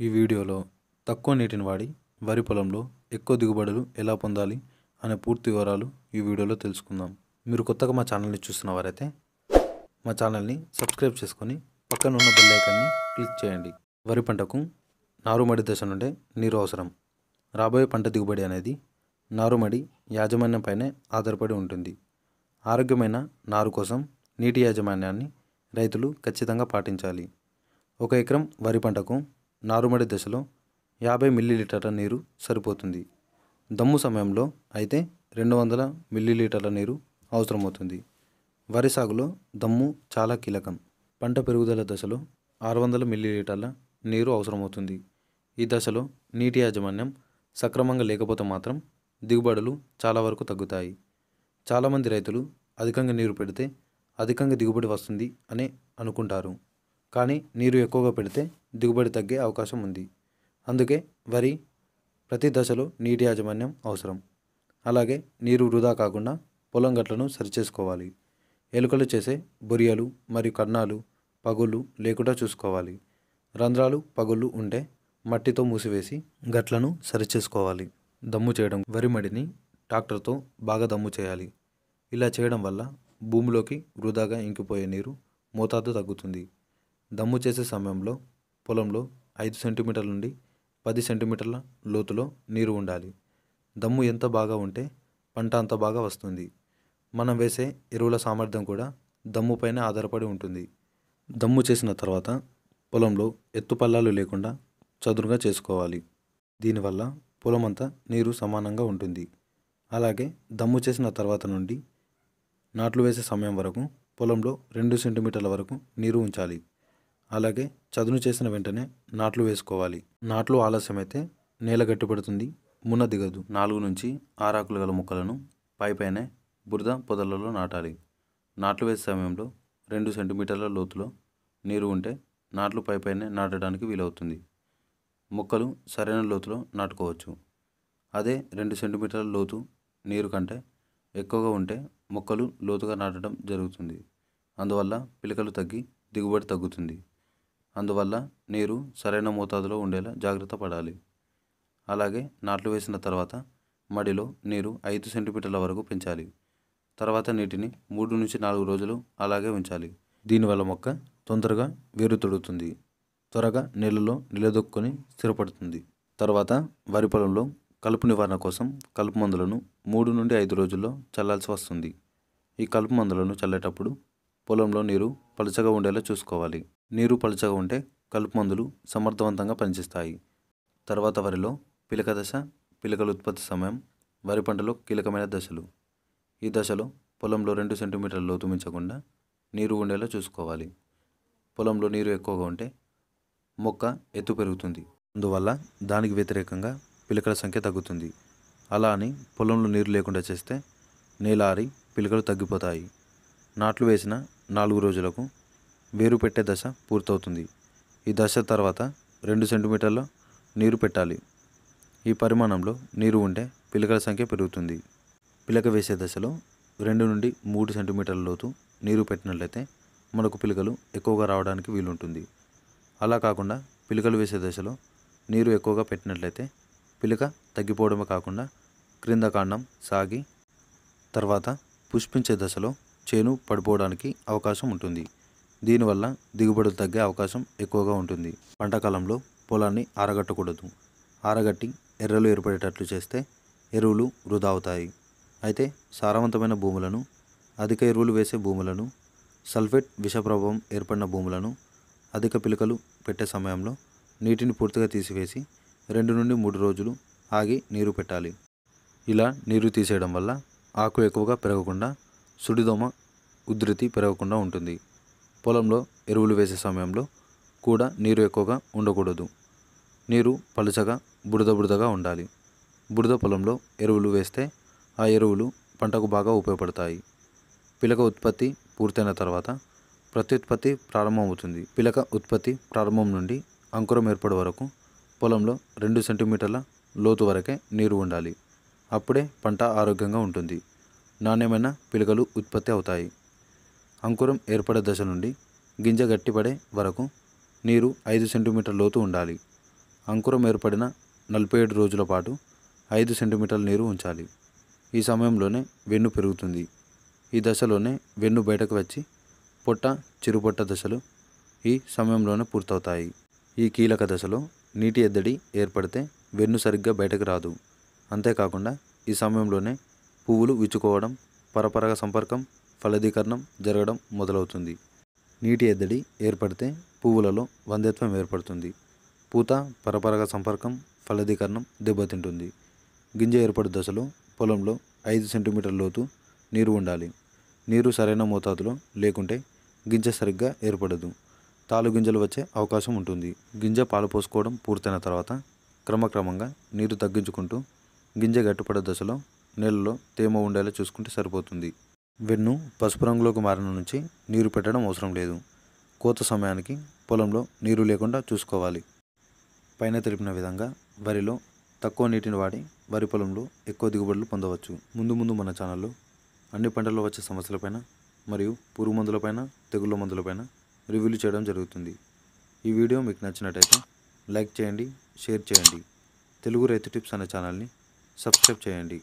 ఈ వీడియోలో తక్కువ నీటిని వాడి వరి పొలంలో ఎక్కువ దిగుబడులు ఎలా పొందాలి అనే పూర్తి వివరాలు ఈ వీడియోలో తెలుసుకుందాం. మీరు కొత్తగా మా ఛానల్ని చూస్తున్న వారైతే మా ఛానల్ని సబ్స్క్రైబ్ చేసుకొని పక్కన ఉన్న బెల్ ఐకాన్ని క్లిక్ చేయండి. వరి పంటకు నారుమడి దశ నుండే నీరు అవసరం. రాబోయే పంట దిగుబడి అనేది నారుమడి యాజమాన్యంపైనే ఆధారపడి ఉంటుంది. ఆరోగ్యమైన నారు కోసం నీటి యాజమాన్యాన్ని రైతులు ఖచ్చితంగా పాటించాలి. 1 ఎకరం వరి పంటకు నారుమడి దశలో 50 మిల్లీలీటర్ల నీరు సరిపోతుంది. దమ్ము సమయంలో అయితే 200 మిల్లీలీటర్ల నీరు అవసరమవుతుంది. వరి సాగులో దమ్ము చాలా కీలకం. పంట పెరుగుదల దశలో 600 మిల్లీలీటర్ల నీరు అవసరమవుతుంది. ఈ దశలో నీటి యాజమాన్యం సక్రమంగా లేకపోతే మాత్రం దిగుబడులు చాలా వరకు తగ్గుతాయి. చాలామంది రైతులు అధికంగా నీరు పెడితే అధికంగా దిగుబడి వస్తుంది అని అనుకుంటారు. కానీ నీరు ఎక్కువగా పెడితే దిగుబడి తగ్గే అవకాశం ఉంది. అందుకే వరి ప్రతి దశలో నీటి యాజమాన్యం అవసరం. అలాగే నీరు వృధా కాకుండా పొలం గట్లను సరిచేసుకోవాలి. ఎలుకలు చేసే బొరియలు మరియు కన్నాలు, పగుళ్ళు లేకుండా చూసుకోవాలి. రంధ్రాలు, పగుళ్ళు ఉంటే మట్టితో మూసివేసి గట్లను సరిచేసుకోవాలి. దమ్ము చేయడం. వరి మడిని ట్రాక్టర్తో బాగా దమ్ము చేయాలి. ఇలా చేయడం వల్ల భూమిలోకి వృధాగా ఇంకిపోయే నీరు మోతాదు తగ్గుతుంది. దమ్ము చేసే సమయంలో పొలంలో 5 సెంటీమీటర్ల నుండి 10 సెంటీమీటర్ల లోతులో నీరు ఉండాలి. దమ్ము ఎంత బాగా ఉంటే పంట అంత బాగా వస్తుంది. మనం వేసే ఎరువుల సామర్థ్యం కూడా దమ్ముపైనే ఆధారపడి ఉంటుంది. దమ్ము చేసిన తర్వాత పొలంలో ఎత్తుపల్లాలు లేకుండా చదునుగా చేసుకోవాలి. దీనివల్ల పొలం అంతా నీరు సమానంగా ఉంటుంది. అలాగే దమ్ము చేసిన తర్వాత నుండి నాట్లు వేసే సమయం వరకు పొలంలో 2 సెంటీమీటర్ల వరకు నీరు ఉంచాలి. అలాగే చదును చేసిన వెంటనే నాట్లు వేసుకోవాలి. నాట్లు ఆలస్యమైతే నేల గట్టిపడుతుంది, మున దిగదు. 4 నుంచి 6 ఆకులు గల మొక్కలను పైపైనే బురద పొదలలో నాటాలి. నాట్లు వేసే సమయంలో 2 సెంటీమీటర్ల లోతులో నీరు ఉంటే నాట్లు పైపైనే నాటడానికి వీలవుతుంది. మొక్కలు సరైన లోతులో నాటుకోవచ్చు. అదే 2 సెంటీమీటర్ల లోతు నీరు కంటే ఎక్కువగా ఉంటే మొక్కలు లోతుగా నాటడం జరుగుతుంది. అందువల్ల పిలకలు తగ్గి దిగుబడి తగ్గుతుంది. అందువల్ల నీరు సరైన మోతాదులో ఉండేలా జాగ్రత్త పడాలి. అలాగే నాట్లు వేసిన తర్వాత మడిలో నీరు 5 సెంటీమీటర్ల వరకు పెంచాలి. తర్వాత నీటిని 3 నుంచి 4 రోజులు అలాగే ఉంచాలి. దీనివల్ల మొక్క తొందరగా వేరు తొడుగుతుంది, త్వరగా నీళ్ళలో నిలదొక్కుని స్థిరపడుతుంది. తర్వాత వరి పొలంలో కలుపు నివారణ కోసం కలుపు మందులను 3 నుండి 5 రోజుల్లో చల్లాల్సి వస్తుంది. ఈ కలుపు మందులను చల్లేటప్పుడు పొలంలో నీరు పలుచగా ఉండేలా చూసుకోవాలి. నీరు పలుచగా ఉంటే కలుపు మందులు సమర్థవంతంగా పనిచేస్తాయి. తర్వాత వరిలో పిలక దశ, పిలకల ఉత్పత్తి సమయం వరి పంటలో కీలకమైన దశలు. ఈ దశలో పొలంలో 2 సెంటీమీటర్ల లోతు మించకుండా నీరు ఉండేలా చూసుకోవాలి. పొలంలో నీరు ఎక్కువగా ఉంటే మొక్క ఎత్తు పెరుగుతుంది. అందువల్ల దానికి వ్యతిరేకంగా పిలకల సంఖ్య తగ్గుతుంది. అలా అని పొలంలో నీరు లేకుండా చేస్తే నేల ఆరి పిలకలు తగ్గిపోతాయి. నాట్లు వేసిన 4 రోజులకు వేరు పెట్టే దశ పూర్తవుతుంది. ఈ దశ తర్వాత 2 సెంటీమీటర్ల నీరు పెట్టాలి. ఈ పరిమాణంలో నీరు ఉంటే పిలకల సంఖ్య పెరుగుతుంది. పిలక వేసే దశలో 2 నుండి 3 సెంటీమీటర్ల లోతు నీరు పెట్టినట్లయితే మనకు పిలకలు ఎక్కువగా రావడానికి వీలుంటుంది. అలా కాకుండా పిలకలు వేసే దశలో నీరు ఎక్కువగా పెట్టినట్లయితే పిలక తగ్గిపోవడమే కాకుండా క్రింద కాండం సాగి తర్వాత పుష్పించే దశలో చేను పడిపోవడానికి అవకాశం ఉంటుంది. దీనివల్ల దిగుబడులు తగ్గే అవకాశం ఎక్కువగా ఉంటుంది. పంటకాలంలో పొలాన్ని ఆరగట్టకూడదు. ఆరగట్టి ఎర్రలు ఏర్పడేటట్లు చేస్తే ఎరువులు వృధా అవుతాయి. అయితే సారవంతమైన భూములను, అధిక ఎరువులు వేసే భూములను, సల్ఫేట్ విష ప్రభావం ఏర్పడిన భూములను అధిక పిలకలు పెట్టే సమయంలో నీటిని పూర్తిగా తీసివేసి 2 నుండి 3 రోజులు ఆగి నీరు పెట్టాలి. ఇలా నీరు తీసేయడం వల్ల ఆకు ఎక్కువగా పెరగకుండా, సుడిదోమ ఉధృతి పెరగకుండా ఉంటుంది. పొలంలో ఎరువులు వేసే సమయంలో కూడా నీరు ఎక్కువగా ఉండకూడదు. నీరు పలుచగా బురదగా ఉండాలి. బురద పొలంలో ఎరువులు వేస్తే ఆ ఎరువులు పంటకు బాగా ఉపయోగపడతాయి. పిలక ఉత్పత్తి పూర్తయిన తర్వాత ప్రత్యుత్పత్తి ప్రారంభమవుతుంది. పిలక ఉత్పత్తి ప్రారంభం నుండి అంకురం ఏర్పడే వరకు పొలంలో 2 సెంటీమీటర్ల లోతు వరకే నీరు ఉండాలి. అప్పుడే పంట ఆరోగ్యంగా ఉంటుంది. నాణ్యమైన పిలకలు ఉత్పత్తి అవుతాయి. అంకురం ఏర్పడే దశ నుండి గింజ గట్టిపడే వరకు నీరు 5 సెంటీమీటర్ల లోతు ఉండాలి. అంకురం ఏర్పడిన 47 రోజుల పాటు 5 సెంటీమీటర్ల నీరు ఉంచాలి. ఈ సమయంలోనే వెన్ను పెరుగుతుంది. ఈ దశలోనే వెన్ను బయటకు వచ్చి పొట్ట, చిరుపొట్ట దశలు ఈ సమయంలోనే పూర్తవుతాయి. ఈ కీలక దశలో నీటి ఎద్దడి ఏర్పడితే వెన్ను సరిగ్గా బయటకు రాదు. అంతేకాకుండా ఈ సమయంలోనే పువ్వులు విచ్చుకోవడం, పరపరాగ సంపర్కం, ఫలదీకరణం జరగడం మొదలవుతుంది. నీటి ఎద్దడి ఏర్పడితే పువ్వులలో వంధ్యత్వం ఏర్పడుతుంది. పూత, పరపరాగ సంపర్కం, ఫలదీకరణం దెబ్బతింటుంది. గింజ ఏర్పడు దశలో పొలంలో 5 సెంటీమీటర్ల లోతు నీరు ఉండాలి. నీరు సరైన మోతాదులో లేకుంటే గింజ సరిగ్గా ఏర్పడదు. తాలు గింజలు వచ్చే అవకాశం ఉంటుంది. గింజ పాలు పోసుకోవడం పూర్తయిన తర్వాత క్రమక్రమంగా నీరు తగ్గించుకుంటూ గింజ గట్టిపడే దశలో నేలలో తేమ ఉండేలా చూసుకుంటే సరిపోతుంది. వెన్ను పసుపు రంగులోకి మారిన నుంచి నీరు పెట్టడం అవసరం లేదు. కోత సమయానికి పొలంలో నీరు లేకుండా చూసుకోవాలి. పైన తెలిపిన విధంగా వరిలో తక్కువ నీటిని వాడి వరి పొలంలో ఎక్కువ దిగుబడులు పొందవచ్చు. ముందు మన ఛానల్లో అన్ని పంటల్లో వచ్చే సమస్యలపైన మరియు పురుగు మందులపైన, తెగుళ్ళ మందులపైన రివ్యూలు చేయడం జరుగుతుంది. ఈ వీడియో మీకు నచ్చినట్టయితే లైక్ చేయండి, షేర్ చేయండి. తెలుగు రైతు టిప్స్ అనే ఛానల్ని సబ్స్క్రైబ్ చేయండి.